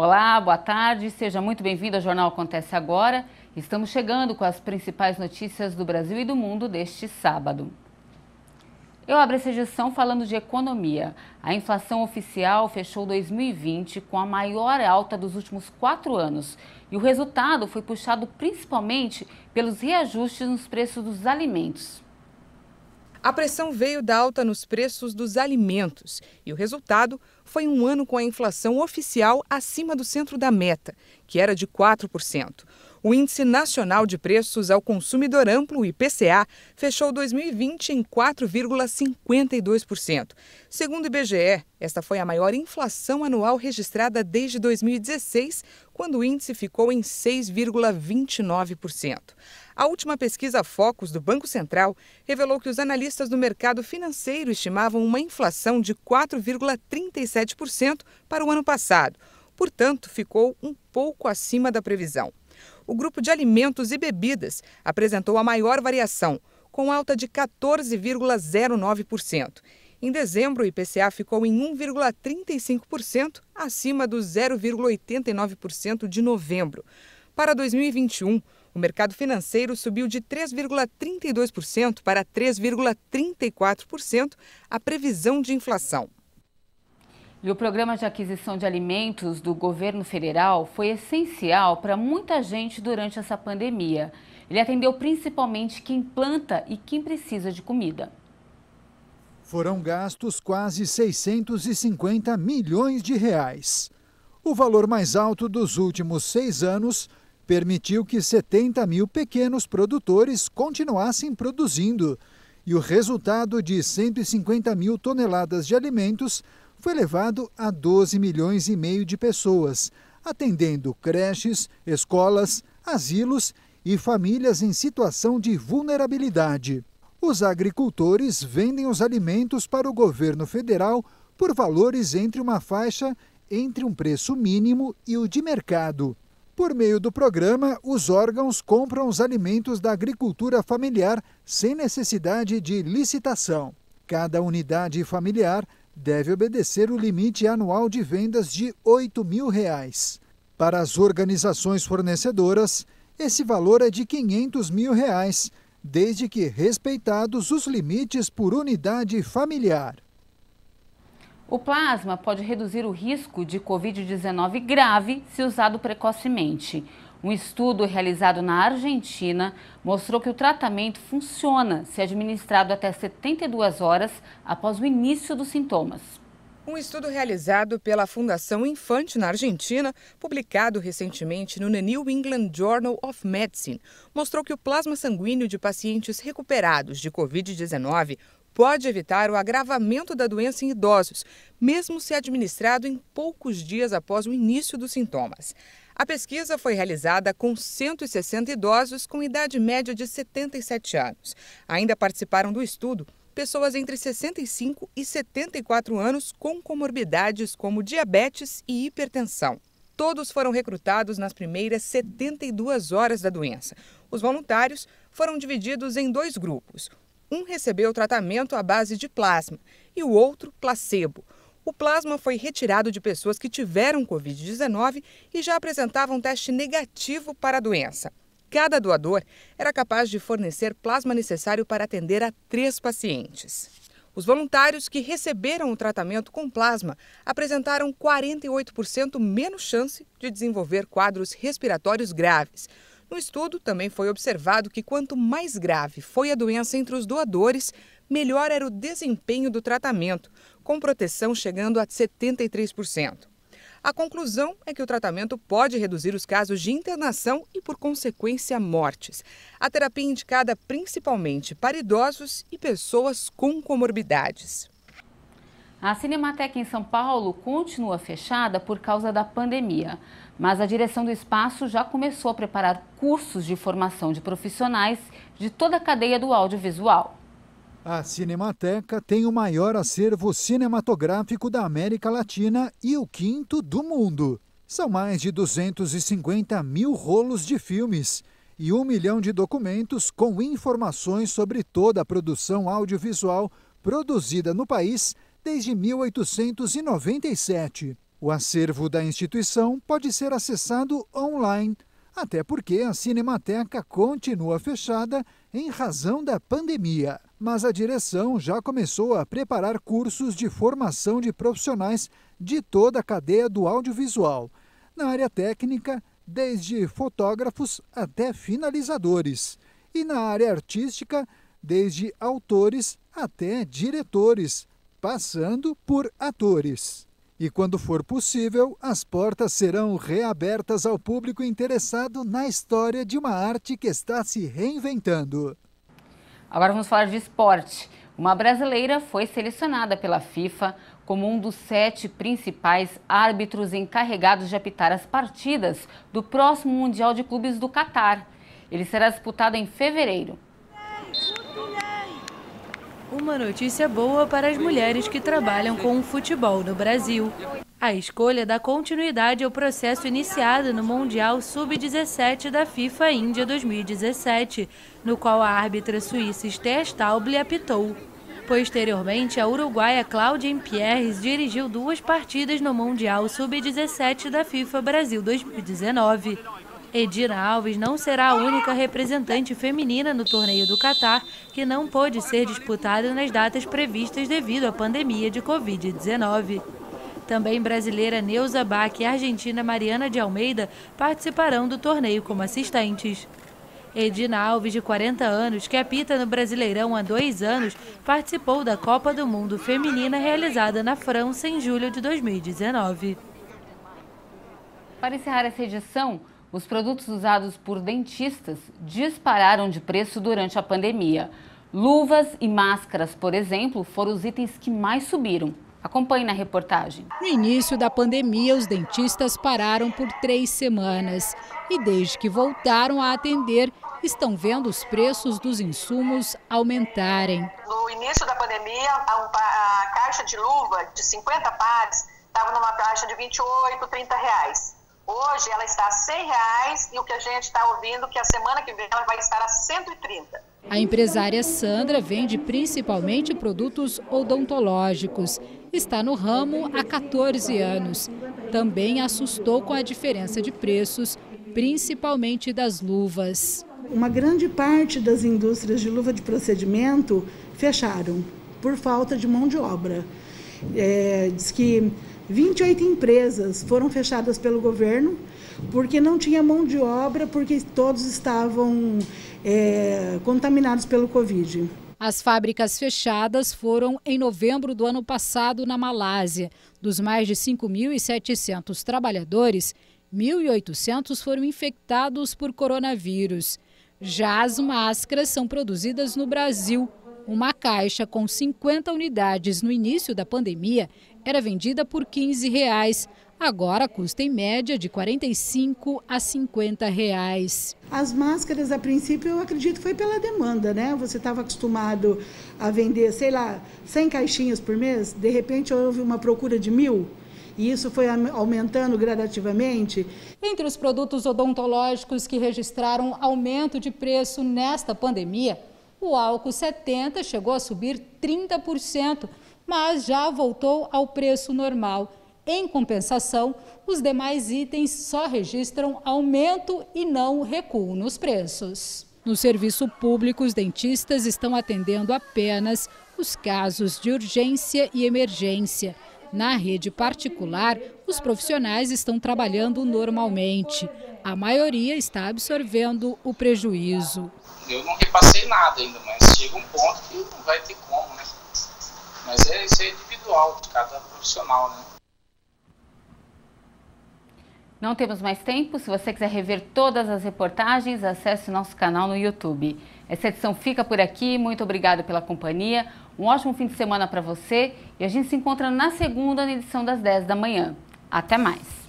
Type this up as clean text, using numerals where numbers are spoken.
Olá, boa tarde, seja muito bem-vindo ao Jornal Acontece Agora. Estamos chegando com as principais notícias do Brasil e do mundo deste sábado. Eu abro essa edição falando de economia. A inflação oficial fechou 2020 com a maior alta dos últimos 4 anos. E o resultado foi puxado principalmente pelos reajustes nos preços dos alimentos. A pressão veio da alta nos preços dos alimentos e o resultado foi um ano com a inflação oficial acima do centro da meta, que era de 4%. O Índice Nacional de Preços ao Consumidor Amplo, o IPCA, fechou 2020 em 4,52%. Segundo o IBGE, esta foi a maior inflação anual registrada desde 2016, quando o índice ficou em 6,29%. A última pesquisa Focus do Banco Central revelou que os analistas do mercado financeiro estimavam uma inflação de 4,37% para o ano passado. Portanto, ficou um pouco acima da previsão. O grupo de alimentos e bebidas apresentou a maior variação, com alta de 14,09%. Em dezembro, o IPCA ficou em 1,35%, acima do 0,89% de novembro. Para 2021, o mercado financeiro subiu de 3,32% para 3,34% a previsão de inflação. E o programa de aquisição de alimentos do governo federal foi essencial para muita gente durante essa pandemia. Ele atendeu principalmente quem planta e quem precisa de comida. Foram gastos quase 650 milhões de reais. O valor mais alto dos últimos 6 anos permitiu que 70 mil pequenos produtores continuassem produzindo. E o resultado de 150 mil toneladas de alimentos foi levado a 12 milhões e meio de pessoas, atendendo creches, escolas, asilos e famílias em situação de vulnerabilidade. Os agricultores vendem os alimentos para o governo federal por valores entre uma faixa entre um preço mínimo e o de mercado. Por meio do programa, os órgãos compram os alimentos da agricultura familiar sem necessidade de licitação. Cada unidade familiar deve obedecer o limite anual de vendas de R$ 8.000. Para as organizações fornecedoras, esse valor é de R$ 500.000, desde que respeitados os limites por unidade familiar. O plasma pode reduzir o risco de Covid-19 grave se usado precocemente. Um estudo realizado na Argentina mostrou que o tratamento funciona se administrado até 72 horas após o início dos sintomas. Um estudo realizado pela Fundação Infante na Argentina, publicado recentemente no The New England Journal of Medicine, mostrou que o plasma sanguíneo de pacientes recuperados de Covid-19 pode evitar o agravamento da doença em idosos, mesmo se administrado em poucos dias após o início dos sintomas. A pesquisa foi realizada com 160 idosos com idade média de 77 anos. Ainda participaram do estudo pessoas entre 65 e 74 anos com comorbidades como diabetes e hipertensão. Todos foram recrutados nas primeiras 72 horas da doença. Os voluntários foram divididos em 2 grupos. Um recebeu tratamento à base de plasma e o outro placebo. O plasma foi retirado de pessoas que tiveram Covid-19 e já apresentavam teste negativo para a doença. Cada doador era capaz de fornecer plasma necessário para atender a 3 pacientes. Os voluntários que receberam o tratamento com plasma apresentaram 48% menos chance de desenvolver quadros respiratórios graves. No estudo, também foi observado que quanto mais grave foi a doença entre os doadores, melhor era o desempenho do tratamento, com proteção chegando a 73%. A conclusão é que o tratamento pode reduzir os casos de internação e, por consequência, mortes. A terapia é indicada principalmente para idosos e pessoas com comorbidades. A Cinemateca em São Paulo continua fechada por causa da pandemia, mas a direção do espaço já começou a preparar cursos de formação de profissionais de toda a cadeia do audiovisual. A Cinemateca tem o maior acervo cinematográfico da América Latina e o 5º do mundo. São mais de 250 mil rolos de filmes e 1 milhão de documentos com informações sobre toda a produção audiovisual produzida no país desde 1897. O acervo da instituição pode ser acessado online, até porque a Cinemateca continua fechada em razão da pandemia. Mas a direção já começou a preparar cursos de formação de profissionais de toda a cadeia do audiovisual. Na área técnica, desde fotógrafos até finalizadores. E na área artística, desde autores até diretores, passando por atores. E quando for possível, as portas serão reabertas ao público interessado na história de uma arte que está se reinventando. Agora vamos falar de esporte. Uma brasileira foi selecionada pela FIFA como um dos 7 principais árbitros encarregados de apitar as partidas do próximo Mundial de Clubes do Catar. Ele será disputado em fevereiro. Uma notícia boa para as mulheres que trabalham com o futebol no Brasil. A escolha dá continuidade ao processo iniciado no Mundial Sub-17 da FIFA Índia 2017, no qual a árbitra suíça Esther Stauble apitou. Posteriormente, a uruguaia Cláudia Pierres dirigiu 2 partidas no Mundial Sub-17 da FIFA Brasil 2019. Edina Alves não será a única representante feminina no torneio do Catar que não pôde ser disputada nas datas previstas devido à pandemia de Covid-19. Também brasileira Neuza Bach e argentina Mariana de Almeida participarão do torneio como assistentes. Edina Alves, de 40 anos, que apita no Brasileirão há 2 anos, participou da Copa do Mundo Feminina realizada na França em julho de 2019. Para encerrar essa edição, os produtos usados por dentistas dispararam de preço durante a pandemia. Luvas e máscaras, por exemplo, foram os itens que mais subiram. Acompanhe na reportagem. No início da pandemia, os dentistas pararam por 3 semanas. E desde que voltaram a atender, estão vendo os preços dos insumos aumentarem. No início da pandemia, a caixa de luva de 50 pares estava numa taxa de R$ 28, R$ 30. Hoje ela está a R$ 100 e o que a gente está ouvindo que a semana que vem ela vai estar a 130. A empresária Sandra vende principalmente produtos odontológicos. Está no ramo há 14 anos. Também assustou com a diferença de preços, principalmente das luvas. Uma grande parte das indústrias de luva de procedimento fecharam por falta de mão de obra. Diz que 28 empresas foram fechadas pelo governo porque não tinha mão de obra, porque todos estavam contaminados pelo Covid. As fábricas fechadas foram em novembro do ano passado na Malásia. Dos mais de 5.700 trabalhadores, 1.800 foram infectados por coronavírus. Já as máscaras são produzidas no Brasil. Uma caixa com 50 unidades no início da pandemia era vendida por R$ 15. Agora custa em média de R$ 45 a R$ 50. As máscaras, a princípio, eu acredito que foi pela demanda, né? Você estava acostumado a vender, 100 caixinhas por mês, de repente houve uma procura de 1.000. E isso foi aumentando gradativamente. Entre os produtos odontológicos que registraram aumento de preço nesta pandemia, o álcool 70 chegou a subir 30%, mas já voltou ao preço normal. Em compensação, os demais itens só registram aumento e não recuo nos preços. No serviço público, os dentistas estão atendendo apenas os casos de urgência e emergência. Na rede particular, os profissionais estão trabalhando normalmente. A maioria está absorvendo o prejuízo. Eu não repassei nada ainda, mas chega um ponto que não vai ter como, né? Mas isso é individual de cada profissional, né? Não temos mais tempo. Se você quiser rever todas as reportagens, acesse o nosso canal no YouTube. Essa edição fica por aqui. Muito obrigada pela companhia. Um ótimo fim de semana para você. E a gente se encontra na segunda edição das 10 da manhã. Até mais.